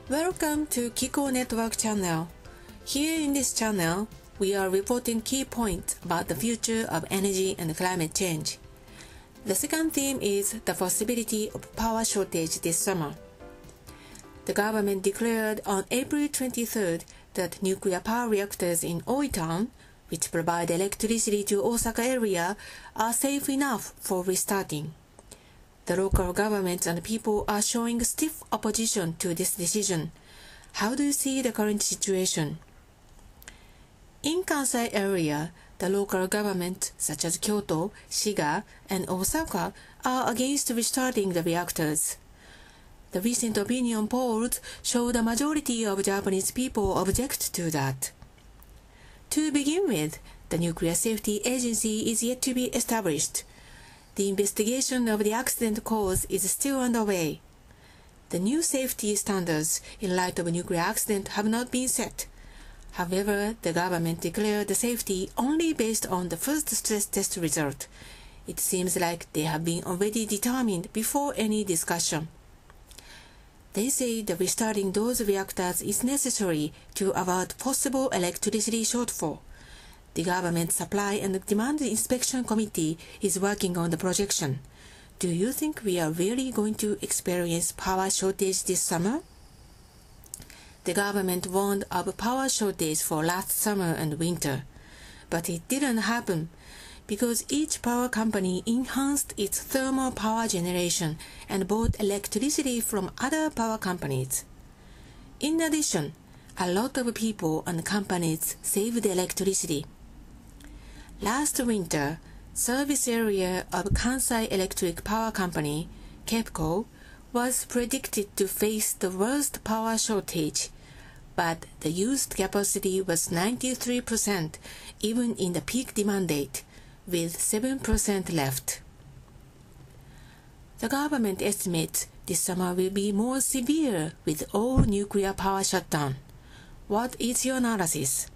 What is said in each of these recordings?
Welcome to Kiko Network channel. Here in this channel, we are reporting key points about the future of energy and climate change. The second theme is the possibility of power shortage this summer. The government declared on April 23rd that nuclear power reactors in Oitown, which provide electricity to Osaka area, are safe enough for restarting. The local governments and people are showing stiff opposition to this decision. How do you see the current situation? In Kansai area, the local governments such as Kyoto, Shiga, and Osaka are against restarting the reactors. The recent opinion polls show the majority of Japanese people object to that. To begin with, the Nuclear Safety Agency is yet to be established. The investigation of the accident cause is still underway. The new safety standards in light of a nuclear accident have not been set. However, the government declared the safety only based on the first stress test result. It seems like they have been already determined before any discussion. They say that restarting those reactors is necessary to avoid possible electricity shortfall. The Government Supply and Demand Inspection Committee is working on the projection. Do you think we are really going to experience power shortage this summer? The government warned of power shortage for last summer and winter, but it didn't happen because each power company enhanced its thermal power generation and bought electricity from other power companies. In addition, a lot of people and companies saved electricity. Last winter, service area of Kansai Electric Power Company, Kiko, was predicted to face the worst power shortage, but the used capacity was 93% even in the peak demand date, with 7% left. The government estimates this summer will be more severe with all nuclear power shutdown. What is your analysis?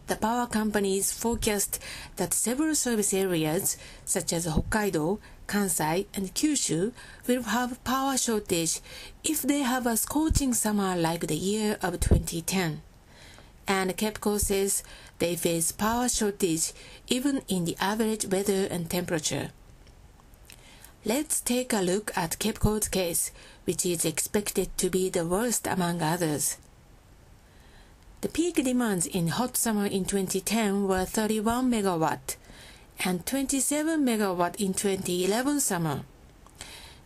The power companies forecast that several service areas, such as Hokkaido, Kansai, and Kyushu, will have power shortage if they have a scorching summer like the year of 2010. And KEPCO says they face power shortage even in the average weather and temperature. Let's take a look at KEPCO's case, which is expected to be the worst among others. The peak demands in hot summer in 2010 were 31 megawatt and 27 megawatt in 2011 summer.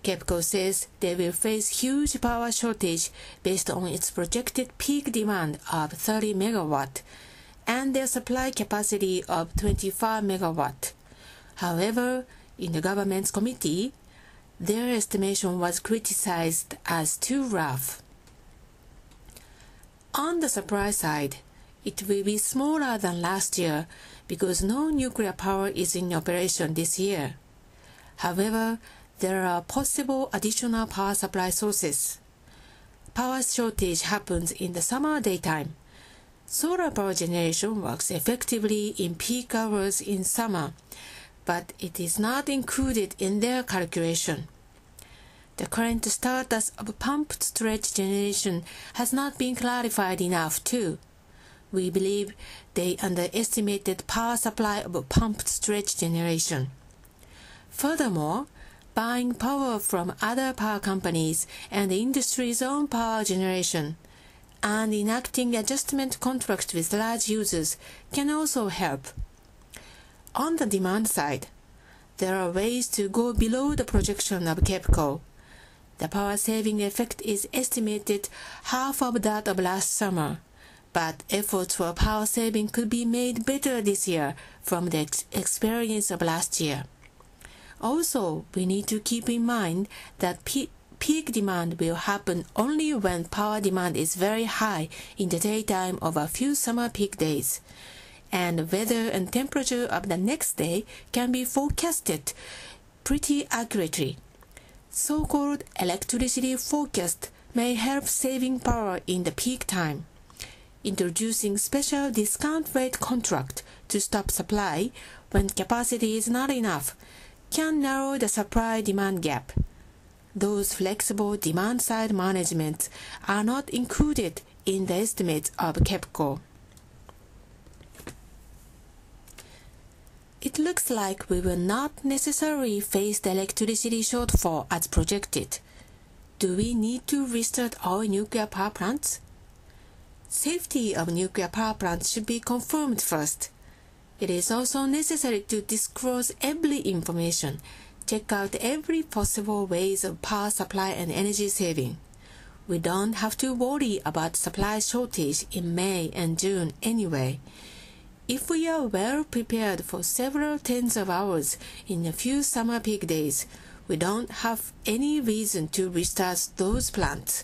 KEPCO says they will face huge power shortage based on its projected peak demand of 30 megawatt and their supply capacity of 25 megawatt. However, in the government's committee, their estimation was criticized as too rough. On the supply side, it will be smaller than last year because no nuclear power is in operation this year. However, there are possible additional power supply sources. Power shortage happens in the summer daytime. Solar power generation works effectively in peak hours in summer, but it is not included in their calculation. The current status of pumped storage generation has not been clarified enough too. We believe they underestimated power supply of pumped storage generation. Furthermore, buying power from other power companies and the industry's own power generation and enacting adjustment contracts with large users can also help. On the demand side, there are ways to go below the projection of KEPCO. The power saving effect is estimated half of that of last summer, but efforts for power saving could be made better this year from the experience of last year. Also, we need to keep in mind that peak demand will happen only when power demand is very high in the daytime of a few summer peak days, and weather and temperature of the next day can be forecasted pretty accurately. So-called electricity forecast may help saving power in the peak time. Introducing special discount rate contract to stop supply when capacity is not enough can narrow the supply-demand gap. those flexible demand-side managements are not included in the estimates of KEPCO. It looks like we will not necessarily face the electricity shortfall as projected. Do we need to restart all nuclear power plants? Safety of nuclear power plants should be confirmed first. It is also necessary to disclose every information, check out every possible ways of power supply and energy saving. We don't have to worry about supply shortage in May and June anyway. If we are well prepared for several tens of hours in a few summer peak days, we don't have any reason to restart those plants.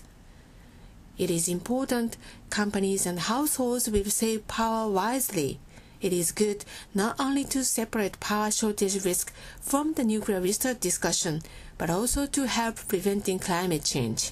It is important companies and households will save power wisely. It is good not only to separate power shortage risk from the nuclear restart discussion, but also to help preventing climate change.